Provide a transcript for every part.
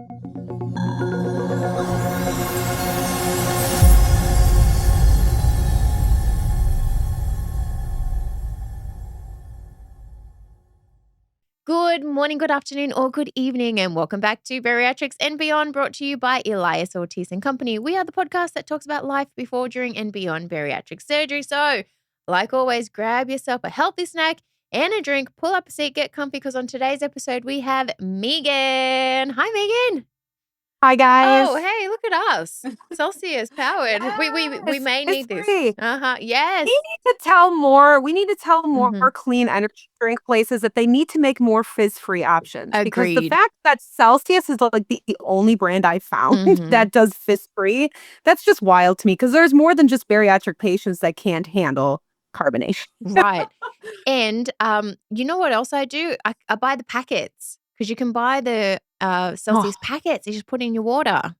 Good morning, good afternoon, or good evening, and welcome back to Bariatrics and Beyond, brought to you by Elias Ortiz and Company. We are the podcast that talks about life before, during, and beyond bariatric surgery. So, like always, grab yourself a healthy snack and a drink, pull up a seat, get comfy, because on today's episode, we have Meegan. Hi, Meegan. Hi, guys. Oh, hey, look at us. Celsius powered. We Yes, may it's need this. free. Yes. We need to tell more Mhm. clean energy drink places that they need to make more fizz-free options. Because the Agreed. fact that Celsius is like the only brand I found Mhm. that does fizz-free, that's just wild to me because there's more than just bariatric patients that can't handle carbonation. Right. And, you know what else I do? I buy the packets, because you can buy the, Oh, Celsius packets. You just put in your water,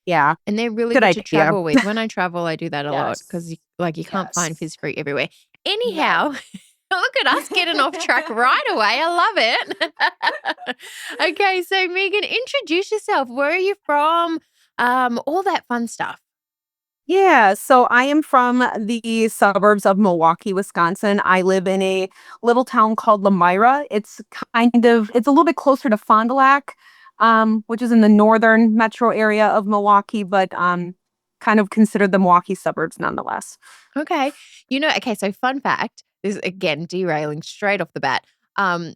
yeah. and they're really Good good to idea. travel with. When I travel, I do that a lot because Yes. you can't find Yes. Fizz-Free everywhere. No. Anyhow, look at us getting off track right away. I love it. Okay, so Meegan, introduce yourself. Where are you from? All that fun stuff. Yeah, so I am from the suburbs of Milwaukee, Wisconsin. I live in a little town called Lamira. It's a little bit closer to Fond du Lac, which is in the northern metro area of Milwaukee, but kind of considered the Milwaukee suburbs nonetheless. Okay. Okay, so fun fact, this is again derailing straight off the bat.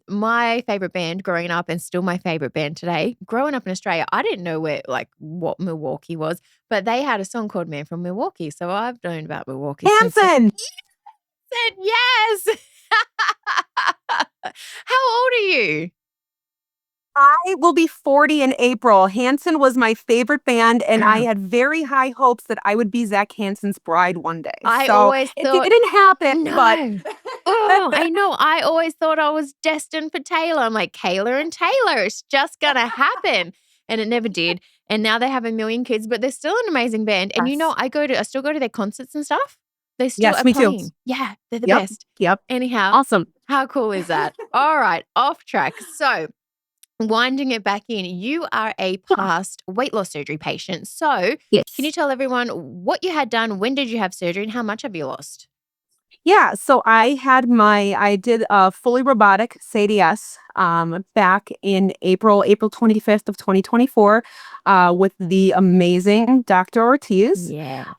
My favorite band growing up, and still my favorite band today, growing up in Australia, I didn't know what Milwaukee was, but they had a song called Man from Milwaukee. So I've known about Milwaukee since then. Hanson! Said yes. How old are you? I will be 40 in April. Hanson was my favorite band, and I had very high hopes that I would be Zach Hansen's bride one day. I So always it thought, didn't happen, but no. Oh, I know. I always thought I was destined for Taylor. I'm like, Kayla and Taylor, it's just gonna happen. And it never did. And now they have a million kids, but they're still an amazing band. And yes. I still go to their concerts and stuff. They still Yes, are me too. playing. Yeah, they're the Yep. best. Yep. Anyhow, Awesome. how cool is that? All right, off track. So, winding it back in, you are a past weight loss surgery patient. So, Yes. can you tell everyone what you had done? When did you have surgery, and how much have you lost? Yeah, so I did a fully robotic SADI-S back in April 25th of 2024 with the amazing Dr. Ortiz. Yeah.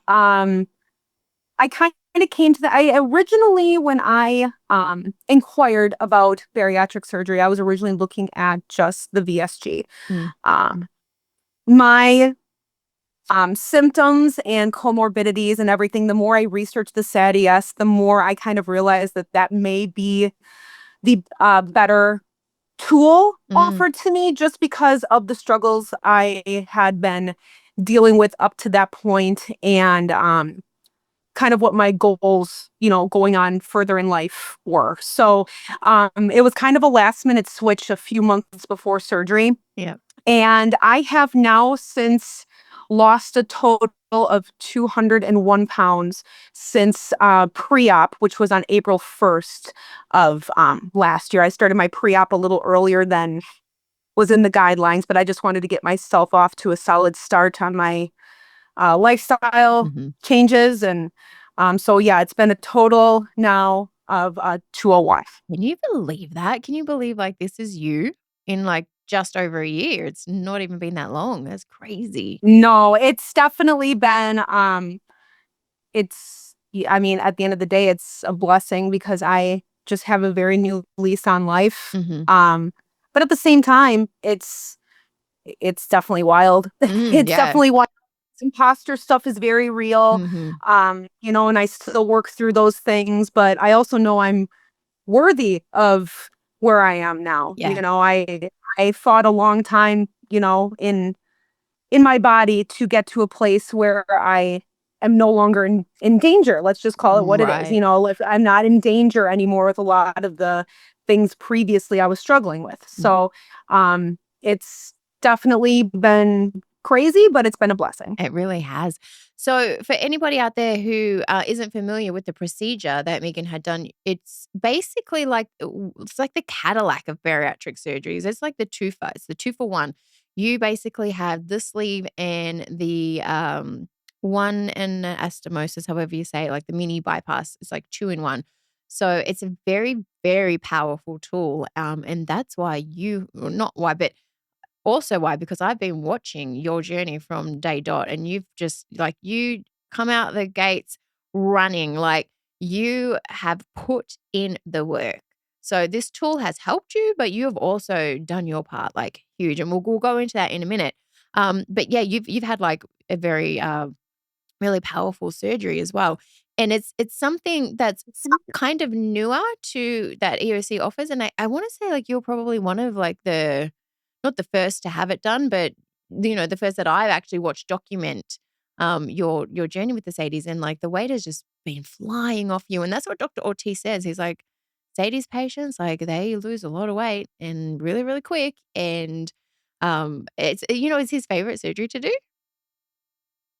I kind of came to I originally, when I inquired about bariatric surgery, I was originally looking at just the VSG. Mm. My symptoms and comorbidities and everything, the more I researched the SADI-S, the more I kind of realized that may be the better tool offered to me, just because of the struggles I had been dealing with up to that point, and kind of what my goals, going on further in life were. So it was kind of a last minute switch a few months before surgery. Yeah. And I have now since lost a total of 201 pounds since pre-op, which was on April 1st of last year. I started my pre-op a little earlier than was in the guidelines, but I just wanted to get myself off to a solid start on my lifestyle changes. And so, yeah, it's been a total now of 201. Can you believe that? Can you believe this is you in just over a year? It's not even been that long. That's crazy. No, it's definitely been, I mean, at the end of the day, it's a blessing because I just have a very new lease on life. But at the same time, it's definitely wild. It's Yeah. definitely wild. Imposter stuff is very real. And I still work through those things, but I also know I'm worthy of where I am now. Yeah. I fought a long time, in my body to get to a place where I am no longer in danger. Let's just call it what it is. Right. If I'm not in danger anymore with a lot of the things previously I was struggling with. So it's definitely been crazy, but it's been a blessing. It really has. So for anybody out there who isn't familiar with the procedure that Meegan had done, it's basically it's like the Cadillac of bariatric surgeries. It's like the twofer. It's the 2 for 1. you basically have the sleeve and the one and anastomosis, however you say it, like the mini bypass. It's like 2 in 1. So it's a very, very powerful tool. And that's why well, not why, but also why, because I've been watching your journey from day dot, and you've just like, you come out the gates running, like you have put in the work. So this tool has helped you, but you have also done your part, like huge. And we'll go into that in a minute. But yeah, you've had like a very really powerful surgery as well. And it's something that's kind of newer to that EOC offers. And I want to say like you're probably one of like the not the first to have it done, but the first that I've actually watched document your journey with the SADIs, and like the weight has just been flying off you. And that's what Dr. Ortiz says. He's like, SADIs patients, like they lose a lot of weight and really, really quick. And it's his favorite surgery to do.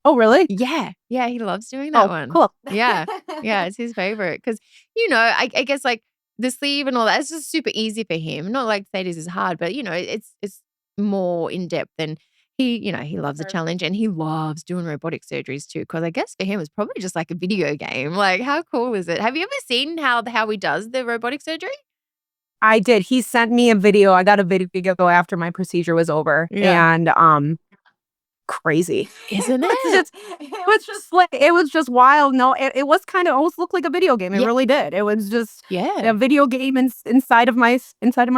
Oh, really? Yeah. Yeah, he loves doing that Oh, one. cool. Yeah. Yeah, it's his favorite because I guess, like, the sleeve and all that, it's just super easy for him. Not like Sadie's is hard, but, it's more in-depth, and he loves a Sure. challenge, and he loves doing robotic surgeries too. Because I guess for him, it's probably just like a video game. Like, how cool is it? Have you ever seen how he does the robotic surgery? I did. He sent me a video. I got a video after my procedure was over, Yeah. and crazy. Isn't it? It was just wild. No, it was kind of almost looked like a video game. It Yeah. really did. It was just Yeah. a video game inside of my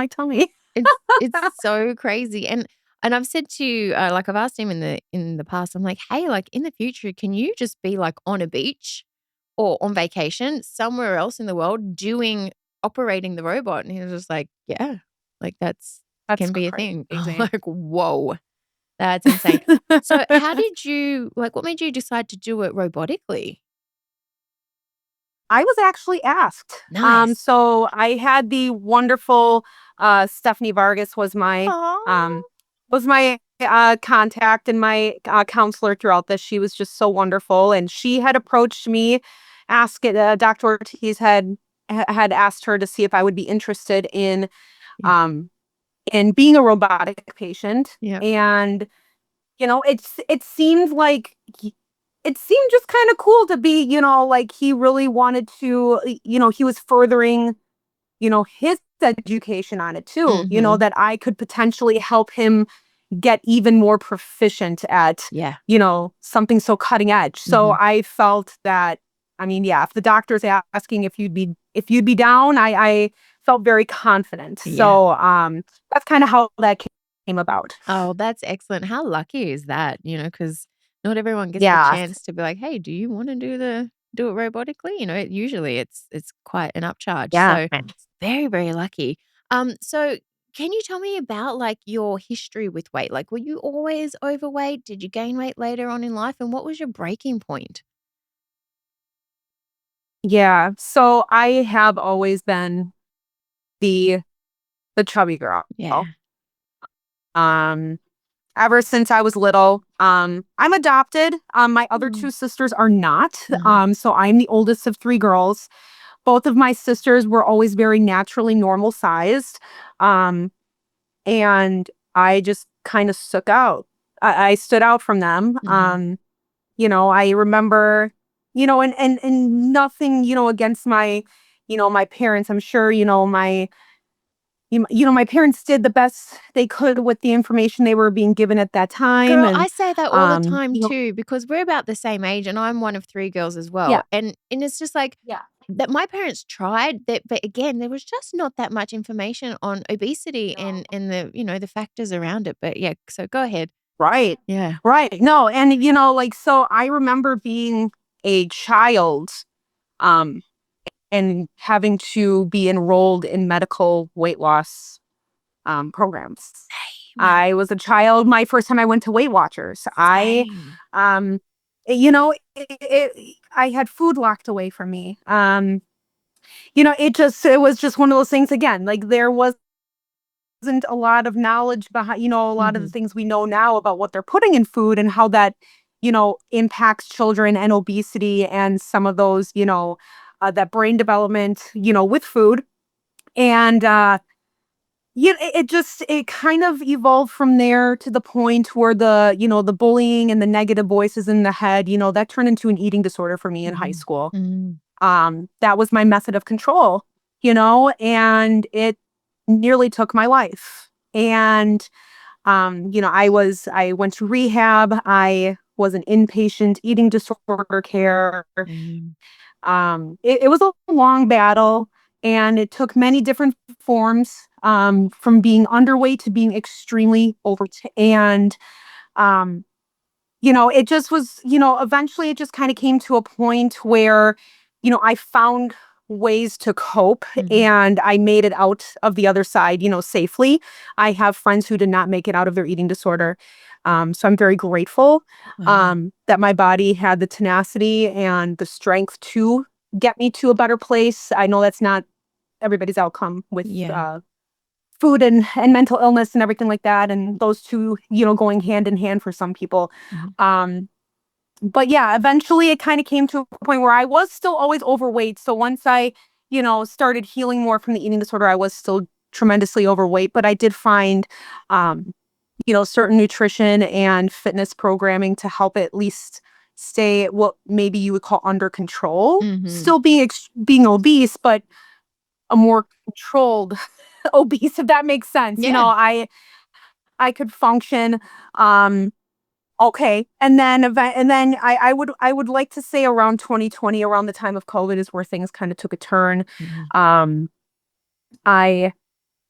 tummy. It's so crazy, and I've said to, like, I've asked him in the past, I'm like, "Hey, like, in the future, can you just be, like, on a beach or on vacation somewhere else in the world operating the robot?" And he was just like, "Yeah, like, that's That's can be a thing." I'm crazy. like, "Whoa, that's insane." So how did you what made you decide to do it robotically? I was actually asked. Nice. So I had the wonderful Stephanie Vargas Aw. um was my contact and my counselor throughout this. She was just so wonderful, and she had approached me, Dr. Ortiz had asked her to see if I would be interested Yeah. um in being a robotic patient, Yep. and it seemed like it seemed just kind of cool to be, like he really wanted to, he was furthering, his education on it too, Mhm. that I could potentially help him get even more proficient at, Yeah. something so cutting edge. So Mhm. I felt that, I mean, yeah, if the doctor's asking if you'd be down, I felt very confident. Yeah. So that's kind of how that came about. Oh, that's excellent. How lucky is that? Because not everyone gets the Yeah. chance to be like, "Hey, do you wanna do it robotically?" Usually it's quite an upcharge. Yeah. So, very, very lucky. So can you tell me about, like, your history with weight? Like, were you always overweight? Did you gain weight later on in life? And what was your breaking point? Yeah. So I have always been the the chubby girl. Yeah. Um Ever since I was little. I'm adopted. My other Mm. two sisters are not. Uh-huh. So I'm the oldest of three girls. Both of my sisters were always very naturally normal sized. Um and I just kind of stuck out. I stood out from them. Mhm. I remember, and nothing, against my parents. I'm sure, my parents did the best they could with the information they were being given at that time. Girl, And, I say that all the time you know, too, because we're about the same age, and I'm one of 3 girls as well. yeah, And it's just like yeah. that my parents tried that, but again, there was just not that much information on obesity No. and the factors around it. But yeah, so go ahead. Right. Yeah. Right. No. And, so I remember being a child, um, and having to be enrolled in medical weight loss programs. Same. I was a child. My first time I went to Weight Watchers, Same. um, I had food locked away from me. It was just one of those things again. Like there wasn't a lot of knowledge behind, a lot of the Mhm. things we know now about what they're putting in food and how that, impacts children and obesity and some of those, that brain development, with food. And Yeah, it kind of evolved from there to the point where the bullying and the negative voices in the head, that turned into an eating disorder for me in high school. Mm. That was my method of control, and it nearly took my life. And, I went to rehab. I was an inpatient eating disorder care. Mm. It was a long battle, and it took many different forms, from being underweight to being extremely overweight. And, um, it just was, eventually it just kind of came to a point where, I found ways to cope Mhm. and I made it out of the other side, safely. I have friends who did not make it out of their eating disorder. So I'm very grateful, Wow. that my body had the tenacity and the strength to get me to a better place. I know that's not everybody's outcome with, Yeah. food and mental illness and everything like that, and those two, going hand in hand for some people. Mhm. Um, but yeah, eventually it kind of came to a point where I was still always overweight. So once I, started healing more from the eating disorder, I was still tremendously overweight, but I did find, um, certain nutrition and fitness programming to help at least stay what maybe you would call under control. Mhm. Still being obese, but a more controlled obese, if that makes sense. Yeah. I could function. Okay. And then I would like to say around 2020, around the time of COVID, is where things kind of took a turn. Mhm. Um, I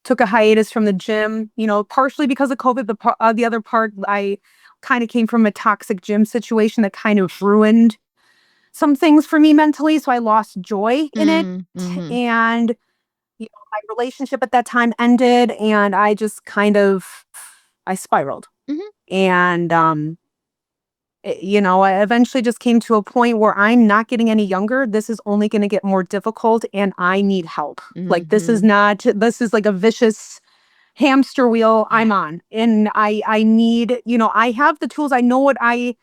took a hiatus from the gym, partially because of COVID, but the other part, I kind of came from a toxic gym situation that kind of ruined some things for me mentally. So I lost joy in it. Mm. Mhm. And, my relationship at that time ended, and I just I spiraled. Mhm. And, I eventually just came to a point where I'm not getting any younger. This is only going to get more difficult, and I need help. Like, Mhm. this is like a vicious hamster wheel Yeah. I'm on. And I need, I have the tools. I know what I,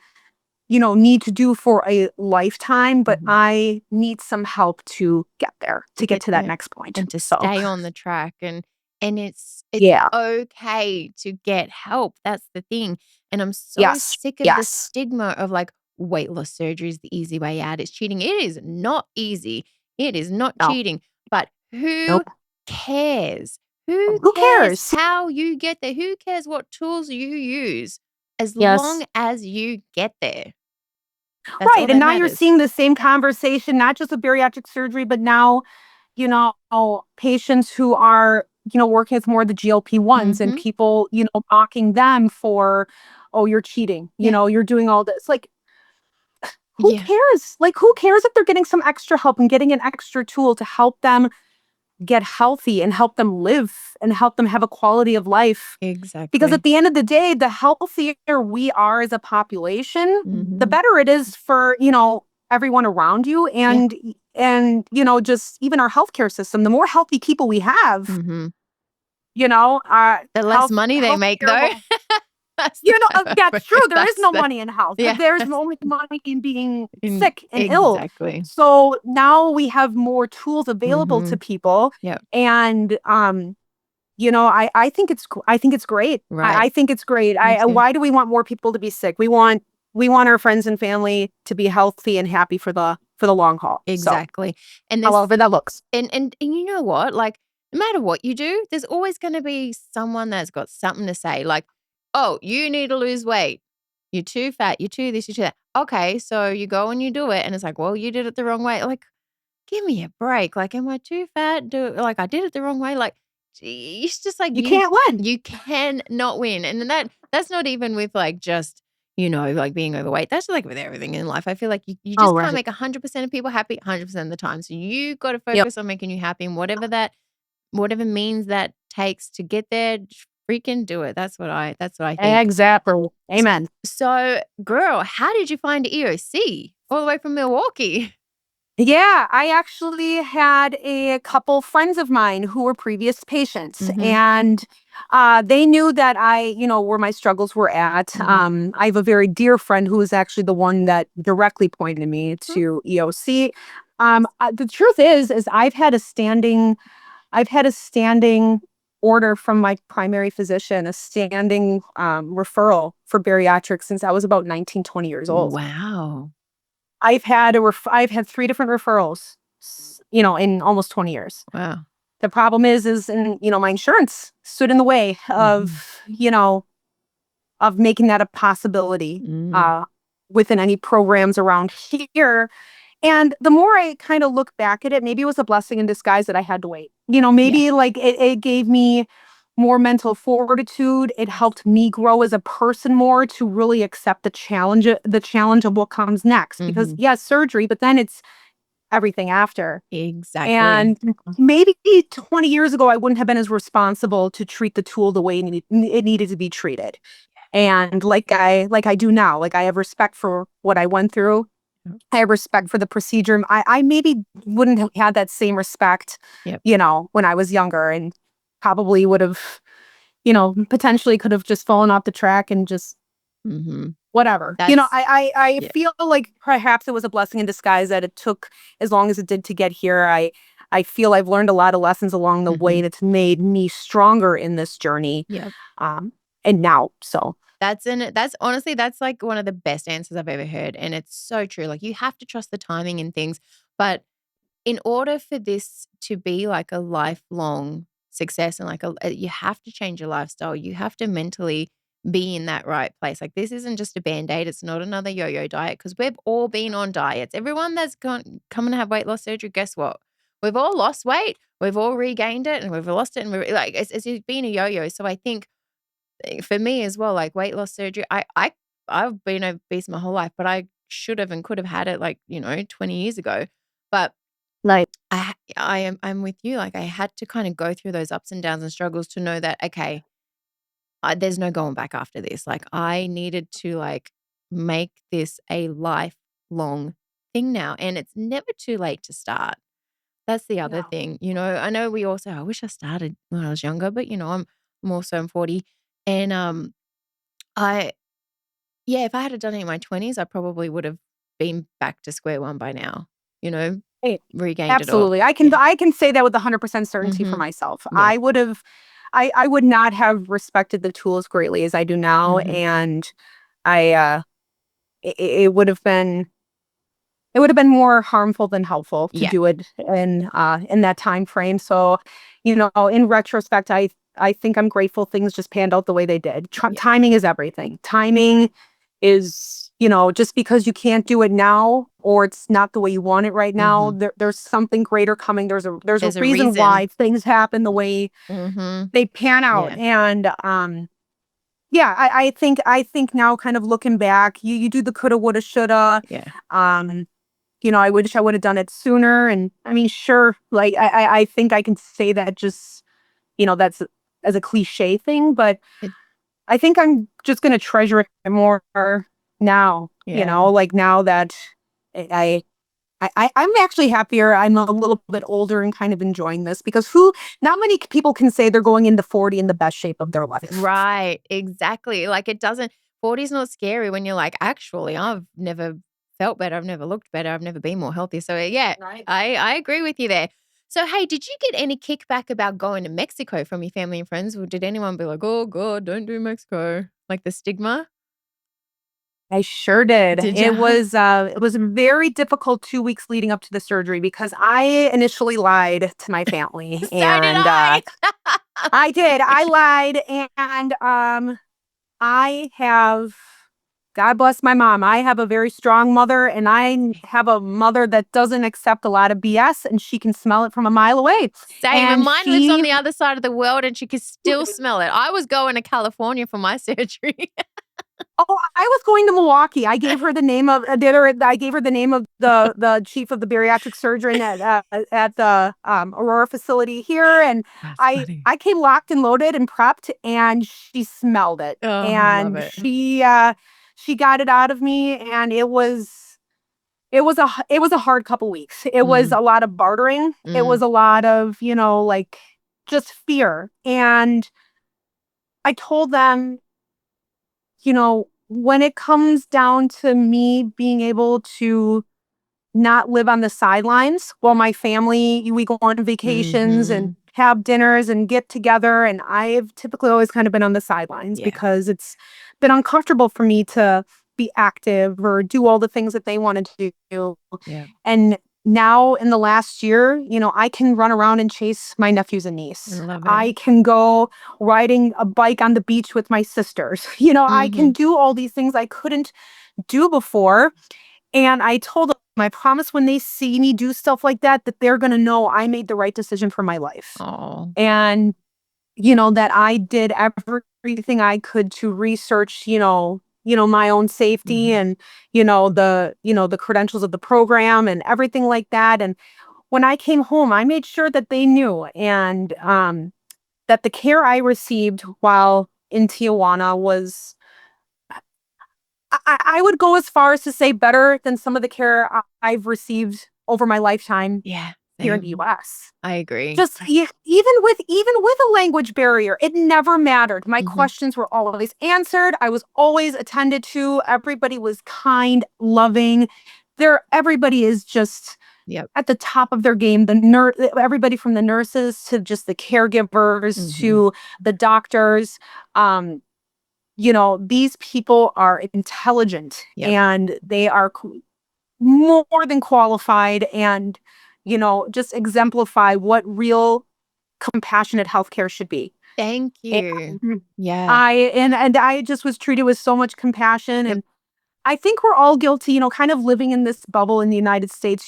need to do for a lifetime, but Mhm. I need some help to get there, To to get get to that there next point. and to So, stay on the track, and it's yeah. okay to get help. That's the thing. And I'm so Yes. sick of the Yes. stigma of like weight loss surgery is the easy way out. It's cheating. It is not easy. It is not No. cheating. But who Nope. cares? Who Who cares cares? how you get there? Who cares what tools you use? As long Yes. as you get there. That's Right. all And that now you're matters. seeing the same conversation, not just with bariatric surgery, but now, patients who are, working with more of the GLP-1s and Mhm. people, mocking them for, oh, you're cheating, Yeah. you're doing all this. Like, who Yeah. cares? Like, who cares if they're getting some extra help and getting an extra tool to help them get healthy and help them live and help them have a quality of life? Because at Exactly. the end of the day, the healthier we are as a population, the Mhm. better it is for, everyone around you, Yeah. and just even our healthcare system. The more healthy people we have, Mhm. The less money they make healthcare though. will, That's the that's true. There is that's no the money in health. yeah, There's that's only money in being in sick and ill. exactly. So now we have more tools available to Mhm. people, Yep. and I think I think it's great. Right. I think it's great. Me too. Why do we want more people to be sick? We want our friends and family to be healthy and happy for the long haul. So, Exactly. And there's however that looks. and you know what? Like, no matter what you do, there's always gonna be someone that's got something to say, like, "Oh, you need to lose weight. You're too fat. You're too this. You're too that." Okay, so you go and you do it, and it's like, "Well, you did it the wrong way." Like, give me a break. Like, am I too fat? Like I did it the wrong way? Like, gee, it's just like You can't win. you cannot win. And then that's not even with like just, like being overweight. That's like with everything in life. I feel like you Oh, just can't right. make 100% of people happy 100% of the time. So you got to Yep. focus on making you happy and whatever means that takes to get there, just freaking do it. That's what I think. Exactly. Amen. So, girl, how did you find EOC all the way from Milwaukee? Yeah, I actually had a couple friends of mine who were previous patients, Mhm. and they knew that where my struggles were at. Mhm. I have a very dear friend who is actually the one that directly pointed me to EOC. The truth is I've had a standing order from my primary physician, a standing referral for bariatrics since I was about 19, 20 years old. Wow. I've had 3 different referrals, in almost 20 years. Wow. The problem is, my insurance stood in the way Mhm. of making that a possibility Mm. within any programs around here. And the more I kind of look back at it, maybe it was a blessing in disguise that I had to wait. Yeah. Maybe like it gave me more mental fortitude. It Yes. helped me grow as a person more to really accept the challenge of what comes next. Because Mhm. yes, surgery, but then it's everything after. Exactly. And maybe 20 years ago, I wouldn't have been as responsible to treat the tool the way it needed to be treated. And like I do now, like I have respect for what I went through. Yep. I have respect for the procedure. I maybe wouldn't have had that same respect, Yep. when I was younger, and probably would have, potentially could have just fallen off the track and just Mhm. whatever. That's I yeah. feel like perhaps it was a blessing in disguise that it took as long as it did to get here. I feel I've learned a lot of lessons along the way Mhm. that's made me stronger in this journey. Yep. Um, and now, so That's honestly, that's like one of the best answers I've ever heard, and it's so true. Like, you have to trust the timing and things, but in order for this to be like a lifelong success and like you have to change your lifestyle. You have to mentally be in that right place. Like, this isn't just a band-aid. It's not another yo-yo diet, because we've all been on diets. Everyone that's come and have weight loss surgery, guess what? We've all lost weight. We've all regained it, and we've lost it. And we're like, it's been a yo-yo. So I think for me as well, like weight loss surgery, I've been obese my whole life, but I should have and could have had it like, 20 years ago. But like, I'm with you. Like, I had to kind of go through those ups and downs and struggles to know that, okay, there's no going back after this. Like, I needed to like make this a lifelong thing now, and it's never too late to start. That's the other no. thing. I know we all say, I wish I started when I was younger, but I'm 40, and I yeah, if I had done it in my 20s, I probably would have been back to square one by now. You know, Hey, regained it all. absolutely. I can Yeah. I can say that with 100% certainty for Mhm. myself. Yeah. I would not have respected the tool as greatly as I do now, Mhm. and I it would have been more harmful than helpful to Yeah. do it in that time frame. So, in retrospect, I think I'm grateful things just panned out the way they did. Yeah. Timing is everything. Timing is, just because you can't do it now or it's not the way you want it right now, Mhm. there's something greater coming. There's a There's a reason reason. why things happen the way Mhm. they pan out. Yeah. And yeah, I think now, kind of looking back, you do the coulda, woulda, shoulda. Yeah. Um, I wish I would have done it sooner. And I mean, sure, like I think I can say that just, that's as a cliche thing, but It I think I'm just gonna treasure it more now, yeah. like now that I I'm actually happier. I'm a little bit older and kind of enjoying this because not many people can say they're going into 40 in the best shape of their life. Right. Exactly. Like, it doesn't 40's not scary when you're like, actually, I've never felt better. I've never looked better. I've never been more healthy. So yeah, Right. I agree with you there. So hey, did you get any kickback about going to Mexico from your family and friends? Or did anyone be like, oh God, don't do Mexico? Like the stigma? I sure did. Did It ya? was it was a very difficult 2 weeks leading up to the surgery because I initially lied to my family, So did and I. I did. I lied, and I have, God bless my mom. I have a very strong mother, and I have a mother that doesn't accept a lot of BS, and she can smell it from a mile away. Same. And And mine lives on she the other side of the world, and she could still smell it. I was going to California for my surgery. Oh, I was going to Milwaukee. I gave her the name of I gave her the name of the chief of the bariatric surgeon at the Aurora facility here, and That's I funny. I came locked and loaded and prepped, and she smelled it, Oh, I love and it. she got it out of me, and it was a hard couple weeks. It was Mm, a lot of bartering. It was mm, a lot of like just fear, and I told them, when it comes down to me being able to not live on the sidelines while my family, we go on vacations and mhm. have dinners and get together. And I've typically always kind of been on the sidelines because it's been uncomfortable for me to be active or do all the things that they wanted to do. Yeah. And now in the last year, I can run around and chase my nephews and niece. I love I it. can go riding a bike on the beach with my sisters. I can do all these things I couldn't do before. And I told them, I promise when they see me do stuff like that, that they're going to know I made the right decision for my life. Oh. And, that I did everything I could to research, my own safety and, the credentials of the program and everything like that. And when I came home, I made sure that they knew and that the care I received while in Tijuana was, I would go as far as to say better than some of the care I've received over my lifetime Yeah. here in the Same. US. I agree. Just even with a language barrier, it never mattered. My questions were always answered. I was always attended to. Everybody was kind, loving. Everybody is just Yep. at the top of their game. Everybody from the nurses to just the caregivers to the doctors. These people are intelligent Yep. and they are more than qualified and, just exemplify what real compassionate healthcare should be. Thank you. And Yeah. I just was treated with so much compassion. Yep. And I think we're all guilty, kind of living in this bubble in the United States.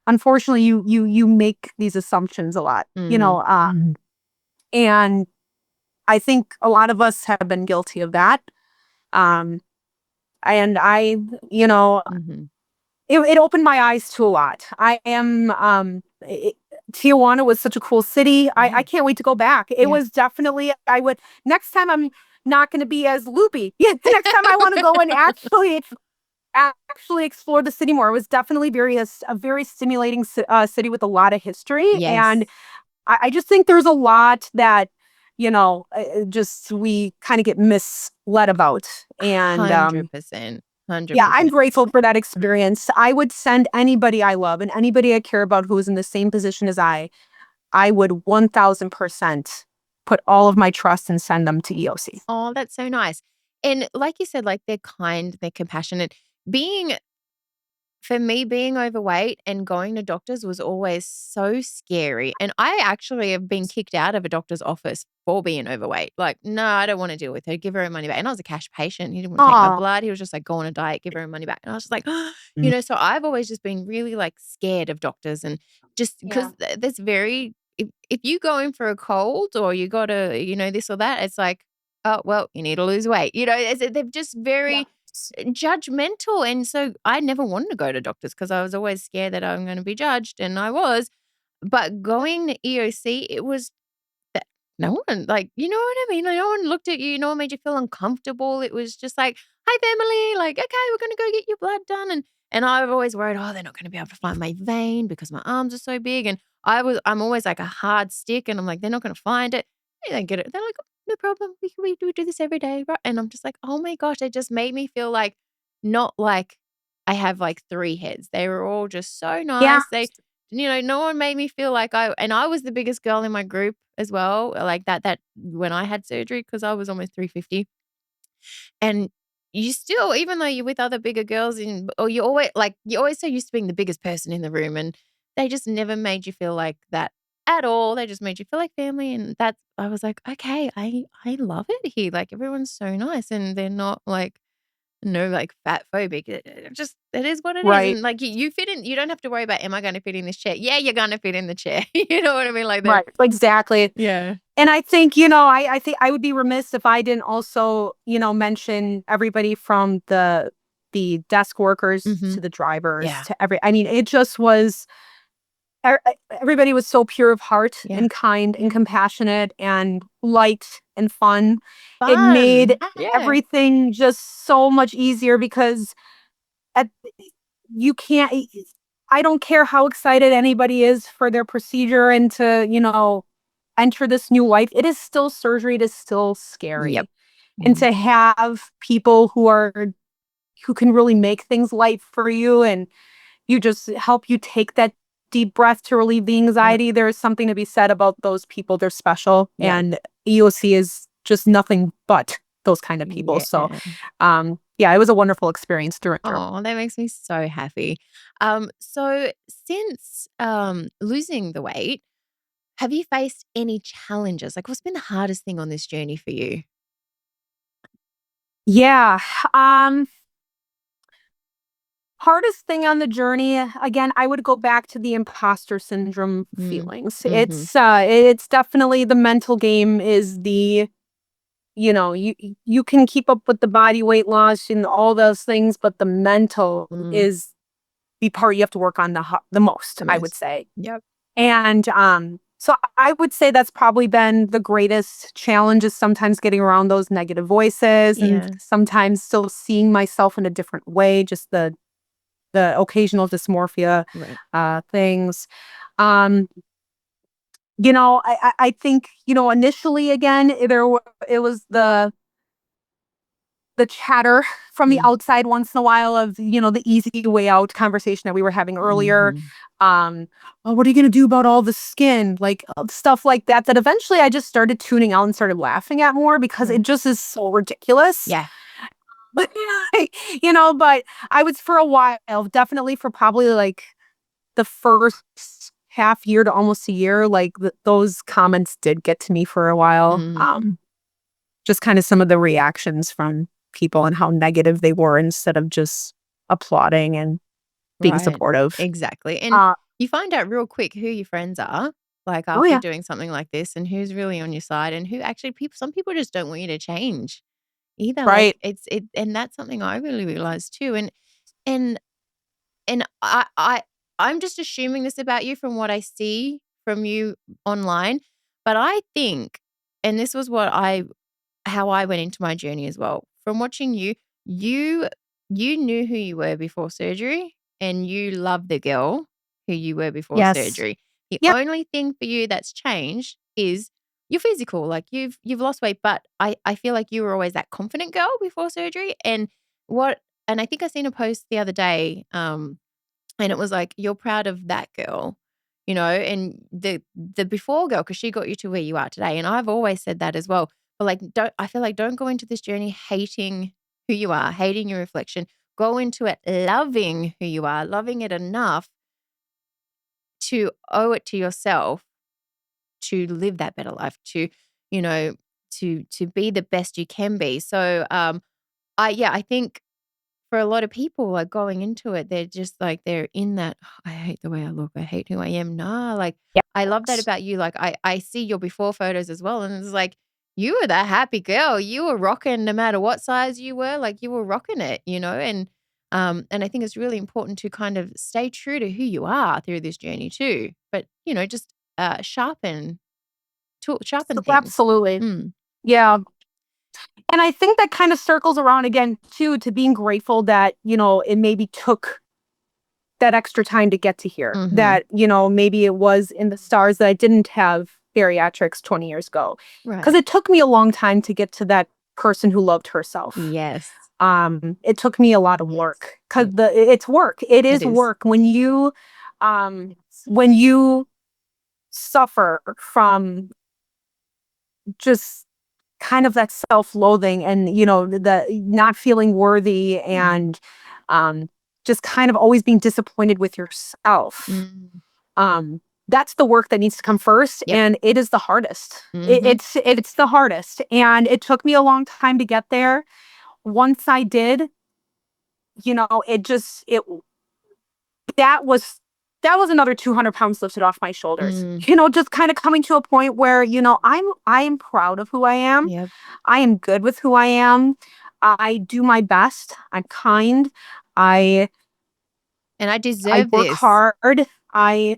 Unfortunately, you make these assumptions a lot, and I think a lot of us have been guilty of that. And I, it opened my eyes to a lot. Tijuana was such a cool city. I can't wait to go back. It was definitely, next time I'm not going to be as loopy. Yeah, next time I want to go and actually explore the city more. It was definitely a very stimulating city with a lot of history. Yes. And I just think there's a lot that, just we kind of get misled about. And 100%. 100%. yeah, I'm grateful for that experience. I would send anybody I love and anybody I care about who is in the same position as I would 1000% put all of my trust and send them to EOC. Oh, that's so nice. And like you said, like they're kind, they're compassionate. For me, being overweight and going to doctors was always so scary. And I actually have been kicked out of a doctor's office for being overweight. Like, no, I don't want to deal with her. Give her money back. And I was a cash patient. He didn't want to take my Oh, blood. He was just like, go on a diet, give her money back. And I was just like, so I've always just been really like scared of doctors and just because there's if you go in for a cold or you got to, this or that, it's like, oh, well, you need to lose weight. They're just very judgmental. And so I never wanted to go to doctors because I was always scared that I'm going to be judged. And I was. But going to EOC, it was that no one, like, you know what I mean? Like, no one looked at you, no one made you feel uncomfortable. It was just like, hi, family. Like, okay, we're going to go get your blood done. And I've always worried, oh, they're not going to be able to find my vein because my arms are so big. And I'm always like a hard stick. And I'm like, they're not going to find it. They don't get it. They're like, no problem. We do this every day, right? And I'm just like, oh my gosh, it just made me feel like not like I have like three heads. They were all just so yeah. nice. No one made me feel like I was the biggest girl in my group as well. Like that when I had surgery, because I was almost 350. And you still, even though you're with other bigger girls or you're always so used to being the biggest person in the room, and they just never made you feel like that at all. They just made you feel like family. And I was like, okay, I love it here. Like everyone's so nice and they're not like like fat phobic. It is what it is. Right. And like you fit in, you don't have to worry about, am I going to fit in this chair? Yeah, you're going to fit in the chair. You know what I mean? Like that. Right. Exactly. Yeah. And I think, I think I would be remiss if I didn't also, mention everybody from the desk workers to the drivers Yeah. to I mean, it just was, everybody was so pure of heart Yeah. and kind and compassionate and light and fun. It Fun. made Yeah. everything just so much easier because at, you can't, I don't care how excited anybody is for their procedure and to, enter this new life. It is still surgery. It is still scary. Yep. And to have people who can really make things light for you and you just help you take that deep breath to relieve the anxiety. There's something to be said about those people. They're special. And EOC is just nothing but those kind of people. So, yeah, it was a wonderful experience through and through. Oh, that makes me so happy. So since losing the weight, have you faced any challenges? Like, what's been the hardest thing on this journey for you? Yeah. Hardest thing on the journey, again, I would go back to the imposter syndrome feelings. It's definitely the mental game is the, you can keep up with the body weight loss and all those things, but the mental is the part you have to work on the most, I would say. Yep. And so I would say that's probably been the greatest challenge, is sometimes getting around those negative voices and sometimes still seeing myself in a different way, just the occasional dysmorphia things. I think, initially, again, it was the chatter from the outside once in a while of, the easy way out conversation that we were having earlier. Oh, what are you going to do about all the skin? Like stuff like that, that eventually I just started tuning out and started laughing at more because it just is so ridiculous. Yeah. But, but I was for a while, definitely for probably like the first half year to almost a year, like those comments did get to me for a while. Just kind of some of the reactions from people and how negative they were instead of just applauding and being supportive. Exactly. And you find out real quick who your friends are, like after doing something like this, and who's really on your side and who actually some people just don't want you to change either. Right. Like and that's something I really realized too. And I'm just assuming this about you from what I see from you online, but I think, and this was how I went into my journey as well. From watching you, you knew who you were before surgery, and you love the girl who you were before surgery. The only thing for you that's changed is you're physical. Like you've lost weight, but I feel like you were always that confident girl before surgery. And I think I seen a post the other day, and it was like, you're proud of that girl, and the before girl, because she got you to where you are today. And I've always said that as well. But like, don't go into this journey hating who you are, hating your reflection. Go into it loving who you are, loving it enough to owe it to yourself to live that better life, to, to be the best you can be. So, I think for a lot of people, like going into it, they're just like, they're in that, "Oh, I hate the way I look. I hate who I am." Nah, like I love that about you. Like I see your before photos as well. And it's like, you were that happy girl. You were rocking no matter what size you were, like you were rocking it, and I think it's really important to kind of stay true to who you are through this journey too. But, just sharpen things. Absolutely. Yeah. And I think that kind of circles around again, too, to being grateful that, it maybe took that extra time to get to here. That, maybe it was in the stars that I didn't have bariatrics 20 years ago. Because it took me a long time to get to that person who loved herself. Yes. It took me a lot of work because it's work. It is work when you suffer from just kind of that self-loathing and, the not feeling worthy and just kind of always being disappointed with yourself. That's the work that needs to come first. And it is the hardest. It's the hardest. And it took me a long time to get there. Once I did, that was another 200 pounds lifted off my shoulders. Just kind of coming to a point where, I am proud of who I am. Yep. I am good with who I am. I do my best. I'm kind. And I deserve work this. hard. I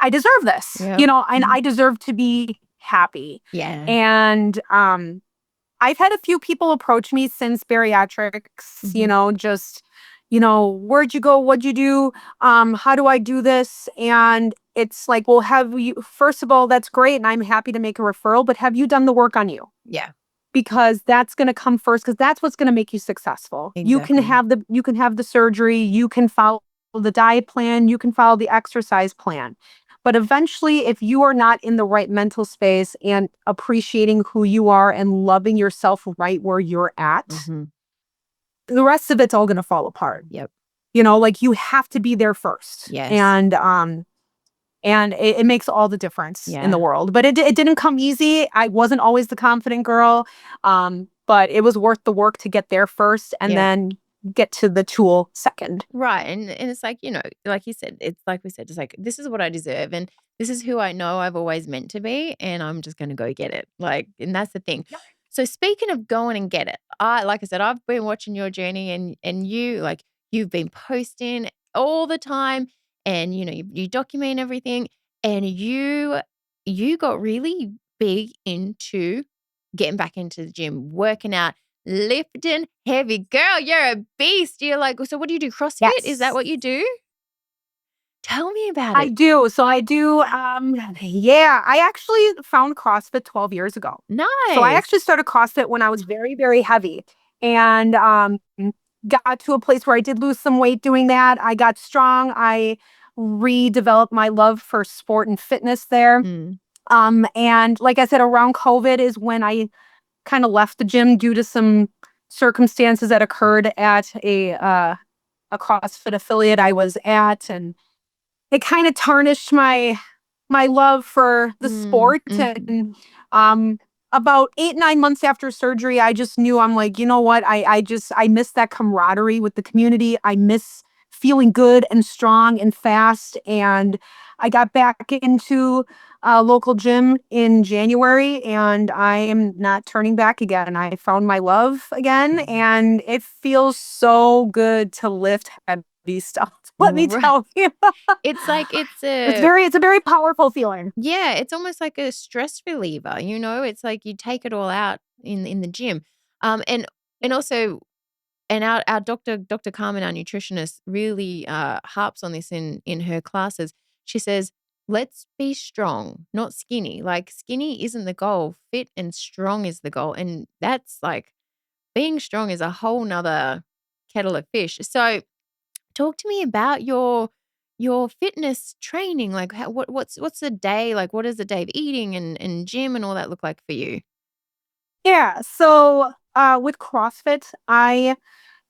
deserve this. Yep. And I deserve to be happy. Yeah. And I've had a few people approach me since bariatrics, just, where'd you go? What'd you do? How do I do this? And it's like, well, first of all, that's great. And I'm happy to make a referral, but have you done the work on you? Yeah. Because that's going to come first, because that's what's going to make you successful. Exactly. You can have the surgery. You can follow the diet plan, you can follow the exercise plan. But eventually, if you are not in the right mental space and appreciating who you are and loving yourself right where you're at, Mhm. the rest of it's all going to fall apart. Yep. Like you have to be there first. Yes. And it makes all the difference in the Yeah. world. But it didn't come easy. I wasn't always the confident girl. But it was worth the work to get there first and Yeah. then get to the tool second. Right. And it's like, like you said, it's like we said, it's like, this is what I deserve. And this is who I know I've always meant to be. And I'm just going to go get it. Like, and that's the thing. Yep. So speaking of going and get it, like I said, I've been watching your journey and you've been posting all the time and, you document everything and you got really big into getting back into the gym, working out, lifting heavy. Girl, you're a beast. You're like, so what do you do? CrossFit? Is that Yes. what you do? Tell me about I it. do. So I do, yeah, I actually found CrossFit 12 years ago. So I Nice. actually started CrossFit when I was very, very heavy and got to a place where I did lose some weight doing that. I got strong. I redeveloped my love for sport and fitness there. Mm. And like I said, around COVID is when I kind of left the gym due to some circumstances that occurred at a CrossFit affiliate I was at, and it kind of tarnished my love for the Mm. sport. Mhm. And about 8, 9 months after surgery, I just knew, I'm like, you know what? I miss that camaraderie with the community. I miss feeling good and strong and fast. And I got back into a local gym in January and I am not turning back again. I found my love again and it feels so good to lift heavy stuff. Let me Right. tell you. It's like It's a very powerful feeling. yeah, it's almost like a stress reliever, It's like you take it all out in the gym. And also and our Dr. Carmen, our nutritionist, really harps on this in her classes. She says, let's be strong, not skinny. Like skinny isn't the goal. Fit and strong is the goal. And that's like being strong is a whole nother kettle of fish. So talk to me about your fitness training. Like what's the day like? What does the day of eating and gym and all that look like for you? Yeah. So with CrossFit, I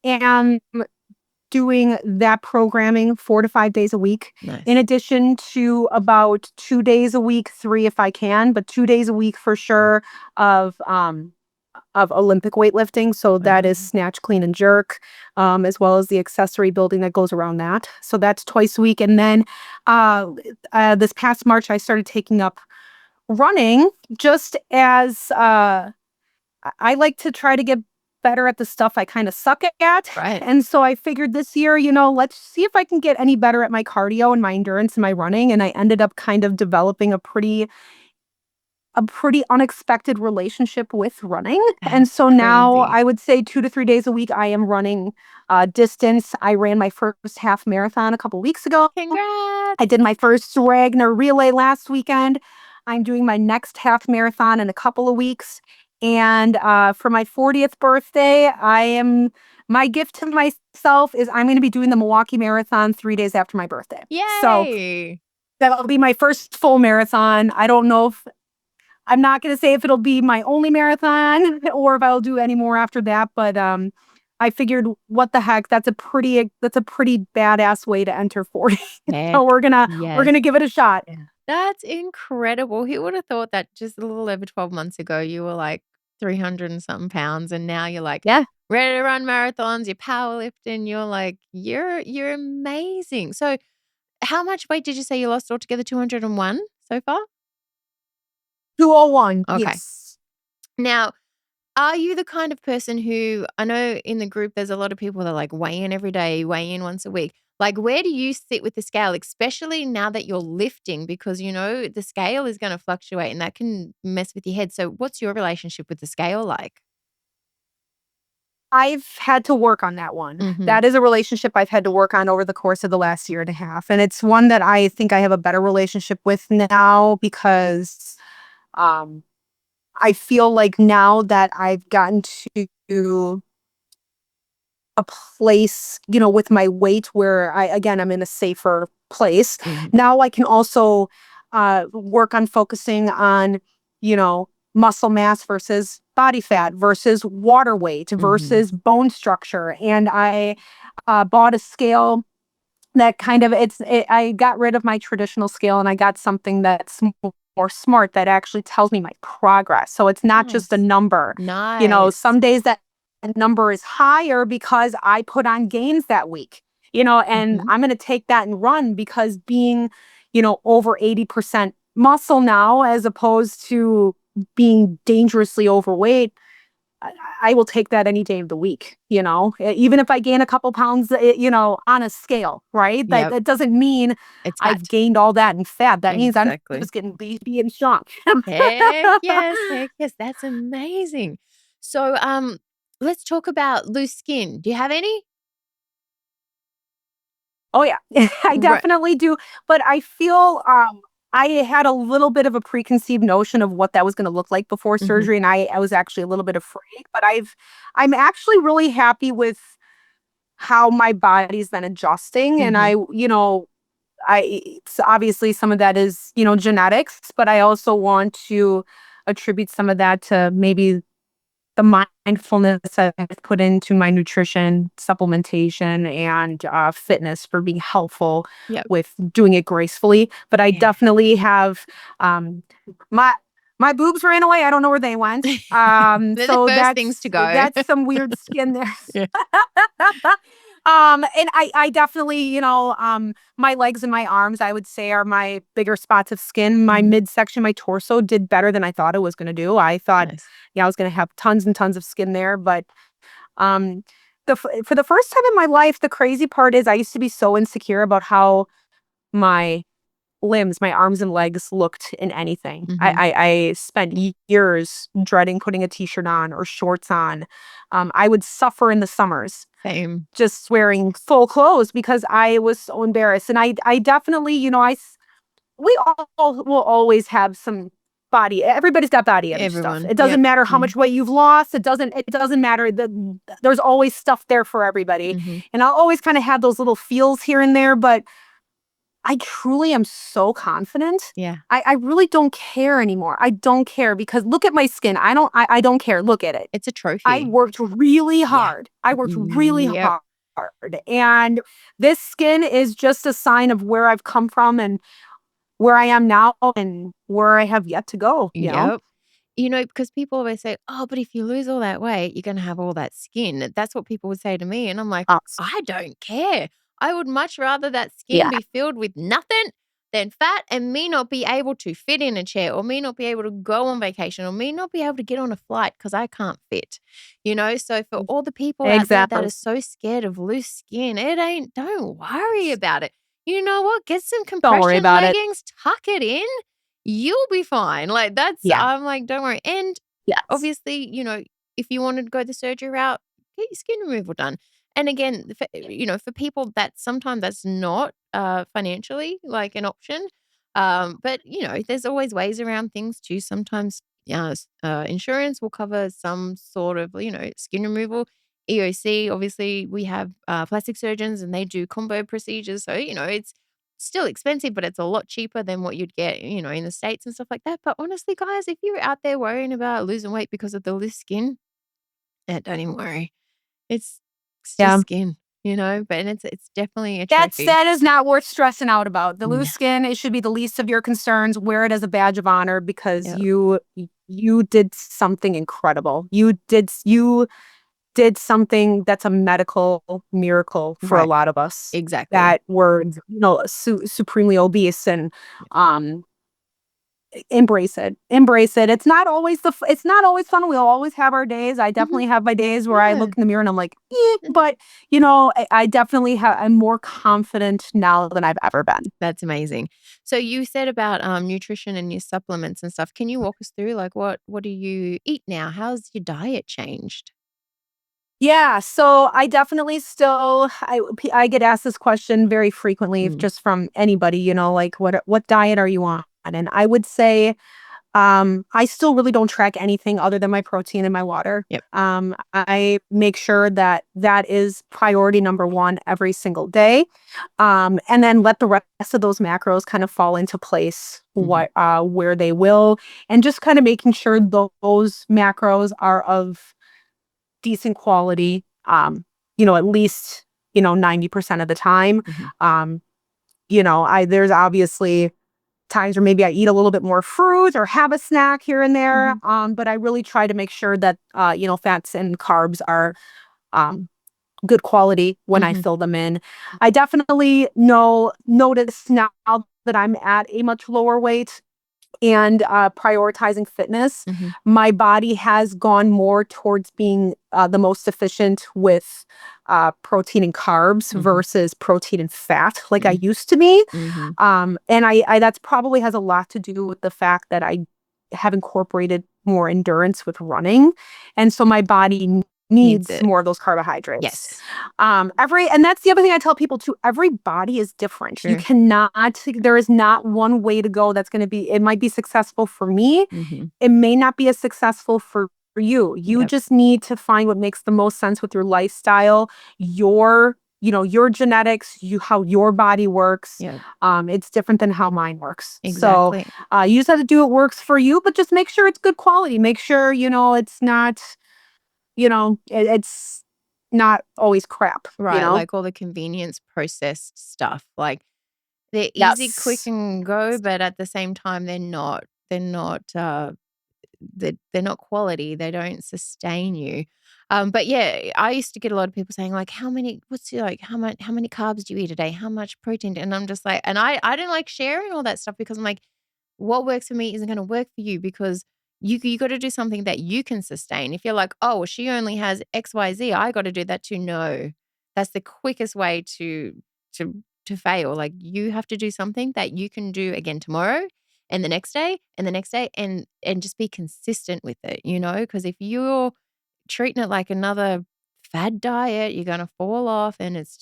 am doing that programming 4 to 5 days a week, in Nice. addition to about 2 days a week, three if I can, but 2 days a week for sure of Olympic weightlifting. So that is Wow. snatch, clean, and jerk, as well as the accessory building that goes around that. So that's twice a week. And then this past March, I started taking up running just as I like to try to get better at the stuff I kind of suck at. Right. And so I figured this year, let's see if I can get any better at my cardio and my endurance and my running. And I ended up kind of developing a pretty unexpected relationship with running. And That's so now crazy. I would say 2 to 3 days a week, I am running distance. I ran my first half marathon a couple weeks ago. I Congrats. did my first Ragnar relay last weekend. I'm doing my next half marathon in a couple of weeks. And for my 40th birthday, my gift to myself is I'm going to be doing the Milwaukee Marathon 3 days after my birthday. So Yay. that'll be my first full marathon. I don't know if I'm not going to say if it'll be my only marathon or if I'll do any more after that, but I figured what the heck, that's a pretty badass way to enter 40. Heck, So we're yes. going to give it a shot. That's incredible. Who would have thought that just a little over 12 months ago, you were like 300 and something pounds, and now you're like Yeah. ready to run marathons, you're powerlifting, you're like, you're amazing. So how much weight did you say you lost altogether? 201 so far? 201. Okay. Yes. Now, are you the kind of person who I know in the group there's a lot of people that like weigh in every day, weigh in once a week. Like where do you sit with the scale, especially now that you're lifting because the scale is going to fluctuate and that can mess with your head. So what's your relationship with the scale like? I've had to work on that one. Mhm. That is a relationship I've had to work on over the course of the last year and a half. And it's one that I think I have a better relationship with now because um, I feel like now that I've gotten to a place, with my weight where I'm in a safer place. Mhm. Now I can also work on focusing on, you know, muscle mass versus body fat versus water weight Mhm. versus bone structure. And I bought a scale that I got rid of my traditional scale and I got something that's more smart that actually tells me my progress. So it's not just a Nice. number. Nice. Some days that number is higher because I put on gains that week, and Mhm. I'm going to take that and run because being, over 80% muscle now as opposed to being dangerously overweight, I I will take that any day of the week, even if I gain a couple pounds, on a scale, right? Yep. That doesn't mean It's I've fat. gained all that in fat. That means I'm Exactly. just getting beefy and strong. Heck yes, heck yes. That's amazing. So, let's talk about loose skin. Do you have any? Oh yeah, I Right. definitely do. But I feel I had a little bit of a preconceived notion of what that was going to look like before Mhm. surgery, and I was actually a little bit afraid. But I'm actually really happy with how my body's been adjusting, and Mhm. it's obviously some of that is, genetics, but I also want to attribute some of that to maybe the mindfulness I've put into my nutrition, supplementation, and fitness for being helpful Yep. with doing it gracefully. But I Yeah. definitely have um, my my boobs ran away. I don't know where they went. They're the So first things to go. that's some weird skin there. Yeah. And I definitely, my legs and my arms, I would say, are my bigger spots of skin. My Mhm. midsection, my torso did better than I thought it was going to do. I thought, Nice. yeah, I was going to have tons and tons of skin there, but um, for the first time in my life, the crazy part is I used to be so insecure about how my limbs, my arms and legs looked in anything. Mhm. I spent years dreading putting a t-shirt on or shorts on. I would suffer in the summers Same. just wearing full clothes because I was so embarrassed. And I definitely, we all will always have some body. Everybody's got body image stuff. Everyone. It Yep. doesn't matter how Mhm. much weight you've lost. It doesn't matter. There's always stuff there for everybody. Mhm. And I'll always kind of have those little feels here and there, but I truly am so confident. Yeah. I really don't care anymore. I don't care because look at my skin. I don't care. Look at it. It's a I trophy. worked really Yeah. hard. I worked really Yep. hard. And this skin is just a sign of where I've come from and where I am now and where I have yet to go. Yep. Because people always say, "Oh, but if you lose all that weight, you're gonna have all that skin." That's what people would say to me, and I'm like, Uh, "I don't care. I would much rather that skin yeah, be filled with nothing than fat and me not be able to fit in a chair or me not be able to go on vacation or me not be able to get on a flight because I can't fit." So for all the people out there that exactly. are so scared of loose skin, don't worry about it. You know what? Get some Don't worry compression about it. leggings, tuck it in. You'll be fine. Like, Yeah. I'm like, "Don't worry." And Yes. obviously, if you wanted to go the surgery route, get your skin removal done. And again, for people that sometimes that's not, financially, like, an option. But, there's always ways around things too. Sometimes, insurance will cover some sort of, skin removal. EOC, obviously, we have, plastic surgeons, and they do combo procedures. So, it's still expensive, but it's a lot cheaper than what you'd get, in the States and stuff like that. But honestly, guys, if you're out there worrying about losing weight because of the loose skin, don't even worry. It's it's just Yeah. skin, but it's definitely a That's trophy. that is not worth stressing out about. The loose No. skin, it should be the least of your concerns. Wear it as a badge of honor because Yep. you did something incredible. You did something that's a medical miracle for a Right. lot of us Exactly. that were, supremely obese and um embrace it. Embrace it. It's not always fun. We'll always have our days. I Mhm. definitely have my days where I Yeah. look in the mirror and I'm like, but I definitely I'm more confident now than I've ever been. That's amazing. So you said about, nutrition and your supplements and stuff. Can you walk us through, like, what do you eat now? How's your diet changed? Yeah, so I definitely still I get asked this question very frequently Mm. just from anybody, like what diet are you on? And I would say I still really don't track anything other than my protein and my water. Yep. I make sure that that is priority number one every single day. And then let the rest of those macros kind of fall into place where they will. And just kind of making sure those macros are of decent quality, at least, 90% of the time. There's obviously times where maybe I eat a little bit more fruit or have a snack here and there. But I really try to make sure that, fats and carbs are good quality when I fill them in. I definitely notice now that I'm at a much lower weight and prioritizing fitness, my body has gone more towards being the most efficient with protein and carbs versus protein and fat like I used to be. And I that's probably has a lot to do with the fact that I have incorporated more endurance with running. And so my body needs more of those carbohydrates. Yes. And that's the other thing I tell people too. Every body is different. True. You cannot, there is not one way to go that's going to be, it might be successful for me. It may not be as successful for you. You just need to find what makes the most sense with your lifestyle, your genetics, how your body works. It's different than how mine works. Exactly. So you just have to do what works for you, but just make sure it's good quality. Make sure, it's not, it's not always crap. Right. Like all the convenience processed stuff. Like they're easy, quick and go, but at the same time, they're not quality. They don't sustain you. But yeah, I used to get a lot of people saying like, how many carbs do you eat a day? How much protein? And I'm just like, and I didn't like sharing all that stuff because I'm like, what works for me isn't going to work for you because you got to do something that you can sustain. If you're like, oh, well, she only has XYZ, I got to do that too. No, that's the quickest way to fail. Like you have to do something that you can do again tomorrow and the next day and the next day and just be consistent with it, because if you're treating it like another fad diet, you're going to fall off and it's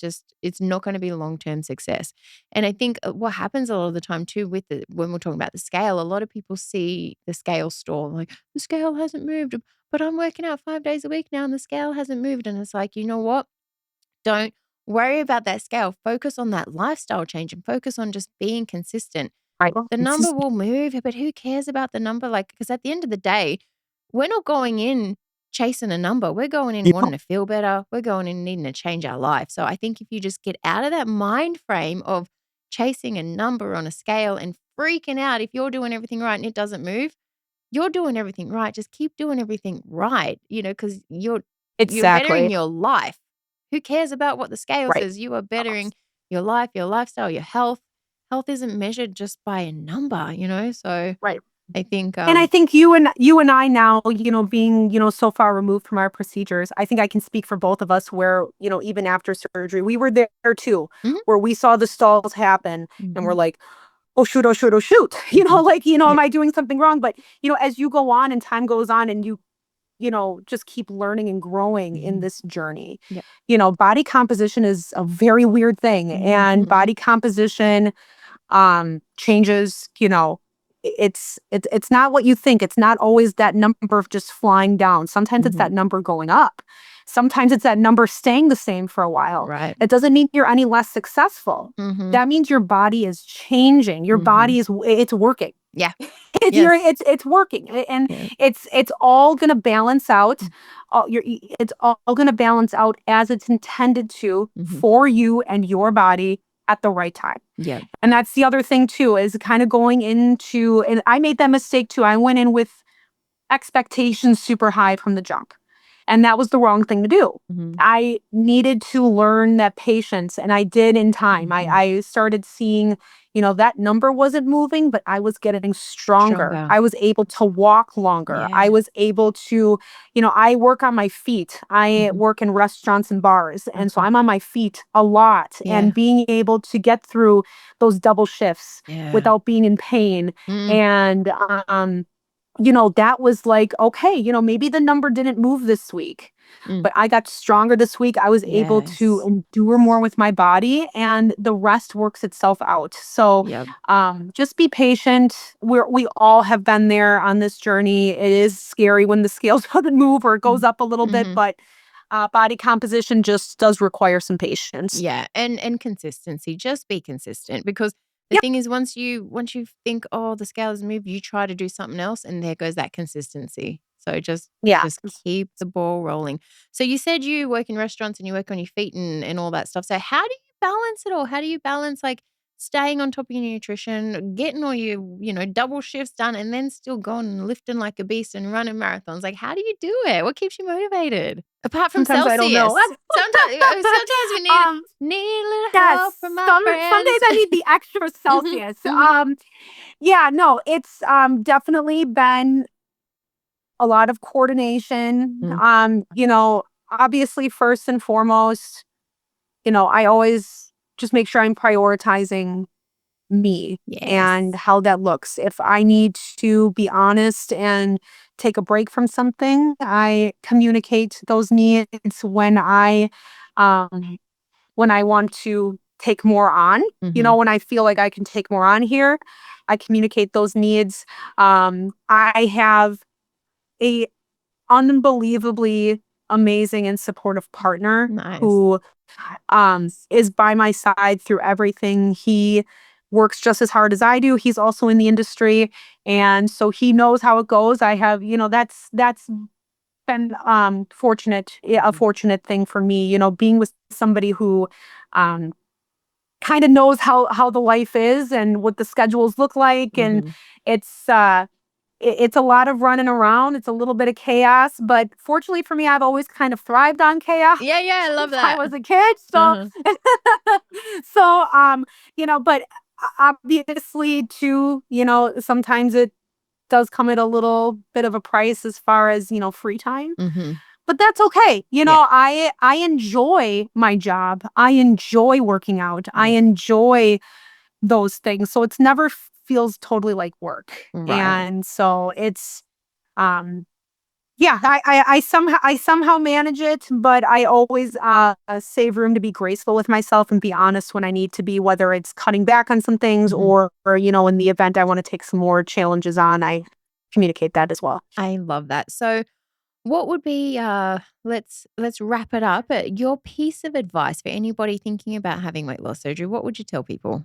not going to be long-term success. And I think what happens a lot of the time too when we're talking about the scale, a lot of people see the scale store like the scale hasn't moved, but I'm working out 5 days a week now and the scale hasn't moved. And it's like, you know what? Don't worry about that scale. Focus on that lifestyle change and focus on just being consistent. The number will move, but who cares about the number? Like, because at the end of the day, we're not going in chasing a number. We're going in wanting to feel better. We're going in needing to change our life. So I think if you just get out of that mind frame of chasing a number on a scale and freaking out if you're doing everything right and it doesn't move, you're doing everything right. Just keep doing everything right, because you're bettering your life. Who cares about what the scale says? You are bettering your life, your lifestyle, your health. Health isn't measured just by a number, So I think and I think you and I now, being, so far removed from our procedures, I think I can speak for both of us where, even after surgery, we were there too, where we saw the stalls happen and we're like, oh shoot, oh shoot, oh shoot. Am I doing something wrong? But, as you go on and time goes on and you just keep learning and growing in this journey. Body composition is a very weird thing. And body composition changes, it's not what you think. It's not always that number just flying down. Sometimes it's that number going up. Sometimes it's that number staying the same for a while. Right. It doesn't mean you're any less successful. That means your body is changing. Your body it's working. Yeah. It's working, and it's all going to balance out. It's all going to balance out as it's intended to for you and your body at the right time. Yeah. And that's the other thing too, is kind of going into, and I made that mistake too. I went in with expectations super high from the jump. And that was the wrong thing to do. I needed to learn that patience, and I did in time. I started seeing, that number wasn't moving, but I was getting stronger. I was able to walk longer. I was able to, I work on my feet. I work in restaurants and bars. And so I'm on my feet a lot. And being able to get through those double shifts without being in pain. And, that was like, okay, maybe the number didn't move this week, Mm. but I got stronger this week. I was able to Yes. endure more with my body, and the rest works itself out. So Yep. just be patient. We all have been there on this journey. It is scary when the scale doesn't move or it goes up a little bit, Mm-hmm. but body composition just does require some patience. Yeah, and consistency. Just be consistent because the Yep. thing is once you think, "Oh, the scale has moved," you try to do something else and there goes that consistency. So Yeah. just keep the ball rolling. So you said you work in restaurants and you work on your feet and all that stuff. So how do you balance it all? How do you balance like staying on top of your nutrition, getting all your, double shifts done and then still going and lifting like a beast and running marathons? Like how do you do it? What keeps you motivated? Apart from Sometimes I don't know. Celsius. Sometimes we need um, need a little help yes. from my Some days friends. I need the extra Mhm, Celsius. mhm, Yeah, no, it's definitely been a lot of coordination. mm. Obviously first and foremost, I always just make sure I'm prioritizing me and Yes. how that looks. If I need to be honest and take a break from something, I communicate those needs um when I want to take more on. Mhm. When I feel like I can take more on here, I communicate those needs. I have a unbelievably amazing and supportive partner Nice. who is by my side through everything. He works just as hard as I do. He's also in the industry, and so he knows how it goes. I have, that's been a Mhm, fortunate thing for me, being with somebody who um kind of knows how the life is and what the schedules look like, and mhm. it's it's a lot of running around. It's a little bit of chaos, but fortunately for me, I've always kind of thrived on chaos Yeah, yeah, I love since I that. was a kid. So, Uh-huh. so but obviously, too, sometimes it does come at a little bit of a price as far as free time. Mhm. But that's okay. Yeah, I enjoy my job. I enjoy working out. I yeah. enjoy those things. So it's never feels totally like work. Right. And so it's um yeah, I somehow manage it, but I always save room to be graceful with myself and be honest when I need to be, whether it's cutting back on some things Mhm. or in the event I want to take some more challenges on, I communicate that as well. I love that. So, what would be let's wrap it up. Your piece of advice for anybody thinking about having weight loss surgery, what would you tell people?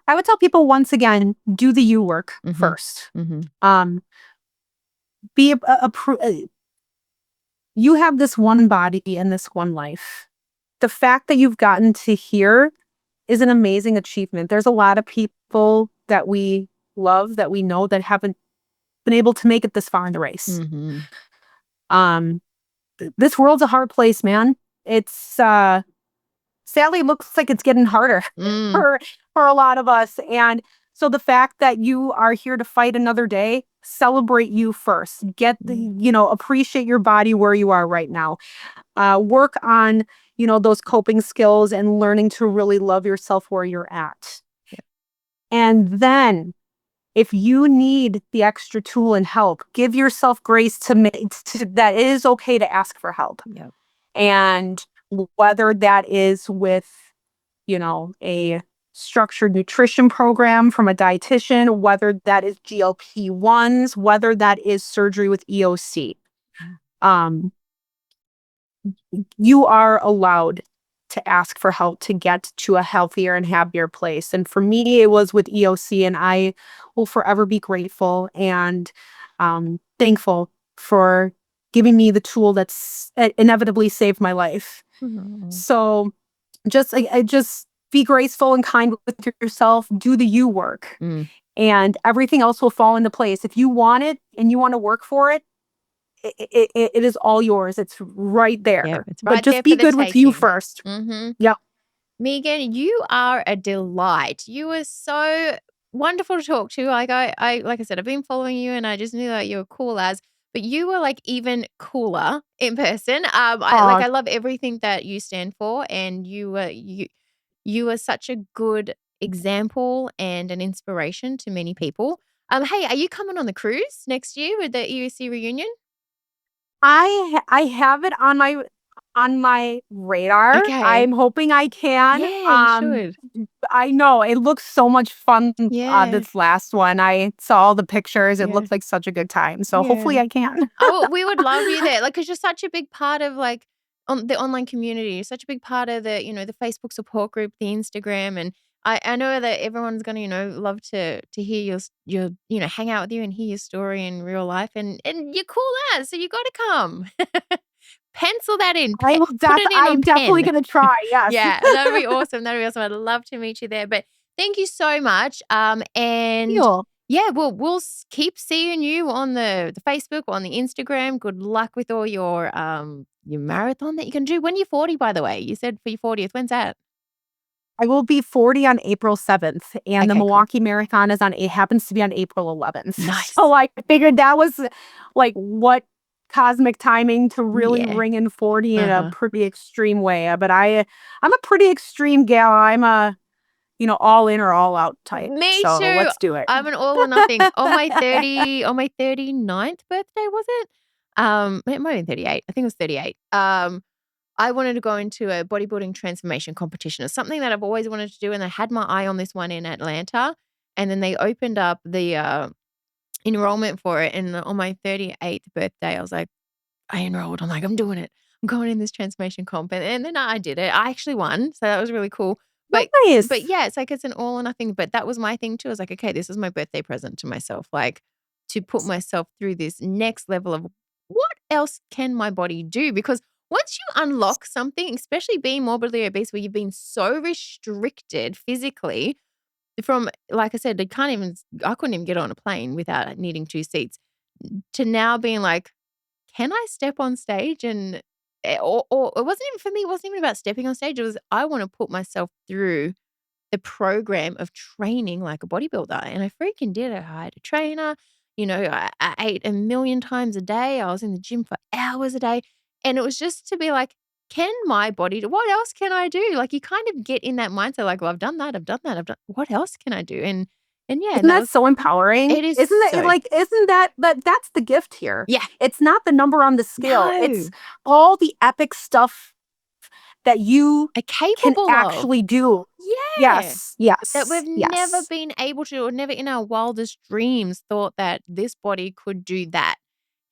I would tell people once again, do the you work Mhm. first. Mhm. Um, be you have this one body and this one life. The fact that you've gotten to here is an amazing achievement. There's a lot of people that we love, that we know, that haven't been able to make it this far in the race. Mhm. Um, this world's a hard place, man. It's sadly looks like it's getting harder Mm. for a lot of us. And so the fact that you are here to fight another day, celebrate you first. Yeah. Appreciate your body where you are right now. Work on, those coping skills and learning to really love yourself where you're at. Yep. And then if you need the extra tool and help, give yourself grace that it is okay to ask for help. Yep. And whether that is with, a structured nutrition program from a dietitian, whether that is GLP-1s, whether that is surgery with EOC. Yeah. Um, you are allowed to ask for help to get to a healthier and happier place. And for me, it was with EOC, and I will forever be grateful and thankful for giving me the tool that's inevitably saved my life. Mhm. So I just be graceful and kind with yourself, do the you work, Mm. and everything else will fall into place. If you want it and you want to work for it, it is all yours. It's right Yep, there. it's But right just there for be the good with you taking. first. Mhm. Yep. Meegan, you are a delight. You were so wonderful to talk to. Like I said, I've been following you, and I just knew that you were cool as. But you were like even cooler in person. Aw, I love everything that you stand for, and you are such a good example and an inspiration to many people. Hey, are you coming on the cruise next year with the EUC reunion? I have it on my radar. Okay. I'm hoping I can. Yeah, you should. I know it looks so much fun. Yeah. This last one, I saw all the pictures. It Yeah. looked like such a good time. So Yeah. hopefully I can. Oh, we would love you there. Like, 'cause you're such a big part of, like, on the online community. You're such a big part of the, the Facebook support group, the Instagram, and I know that everyone's gonna, love to hear your, hang out with you and hear your story in real life, and you're cool as, so you gotta come. Pencil that in. Put it in I'm on definitely pen. gonna try. Yes. Yeah, that'd be awesome. That'd be awesome. I'd love to meet you there. But thank you so much. And Cool. yeah, we'll keep seeing you on the Facebook or on the Instagram. Good luck with all your marathon that you can do. When you're 40, by the way, you said for your 40th. When's that? I will be 40 on April 7th, and the Okay, cool. Milwaukee Marathon it happens to be on April 11th. Nice. So I figured that was like what cosmic timing to really Yeah. ring in 40 in a Uh-huh. pretty extreme way. But I'm a pretty extreme gal. I'm a, all in or all out type. Me So too. let's do it. I'm an all or nothing. On my 39th birthday, was it? It might have been 38. I think it was 38. I wanted to go into a bodybuilding transformation competition. It's something that I've always wanted to do, and I had my eye on this one in Atlanta, and then they opened up the enrollment for it, and on my 38th birthday, I was like, I enrolled. I'm like, I'm doing it. I'm going in this transformation comp, and then I did it. I actually won, so that was really cool. But Nice. yeah, it's like it's an all or nothing. But that was my thing too. I was like, okay, this is my birthday present to myself, like to put myself through this next level of what else can my body do? Because once you unlock something, especially being morbidly obese, where you've been so restricted physically from, like I said, I couldn't even get on a plane without needing 2 seats, to now being like, can I step on stage and or it wasn't even for me, it wasn't even about stepping on stage. It was I want to put myself through the program of training like a bodybuilder. And I freaking did it. I had a trainer, I ate a million times a day. I was in the gym for hours a day. And it was just to be like, can my body do what else can I do? Like you kind of get in that mindset, like, well, I've done that, I've done what else can I do? And yeah, Isn't and that that was so empowering? it is Isn't that so like, isn't that's the gift here? yeah. It's not the number on the scale. It's No. all the epic stuff that you Are can capable of. actually do. Yeah. Yes, That yes, we've never yes. been able to, or never in our wildest dreams thought that this body could do that.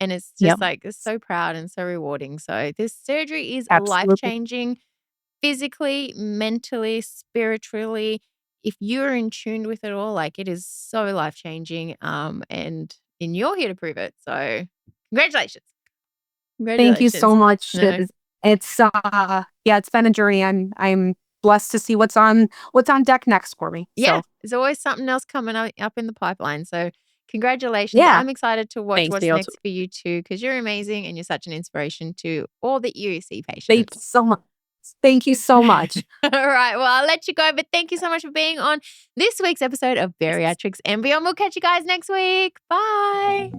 And it's Yep, just like, it's so proud and so rewarding. So this surgery is life absolutely. changing physically, mentally, spiritually. If you're in tune with it all, like it is so life changing. And you're here to prove it. So congratulations. Thank you so Congratulations. much. No. It's yeah, it's been a journey. I'm blessed to see what's on deck next for me. Yeah, So there's always something else coming up in the pipeline. So congratulations. yeah, I'm excited to watch thanks, what's Neil. next for you too, because you're amazing and you're such an inspiration to all that you see Thank you patients. so much. Thank you so much. All right. Well, I'll let you go, but thank you so much for being on this week's episode of Bariatrics and Beyond. We'll catch you guys next week. Bye.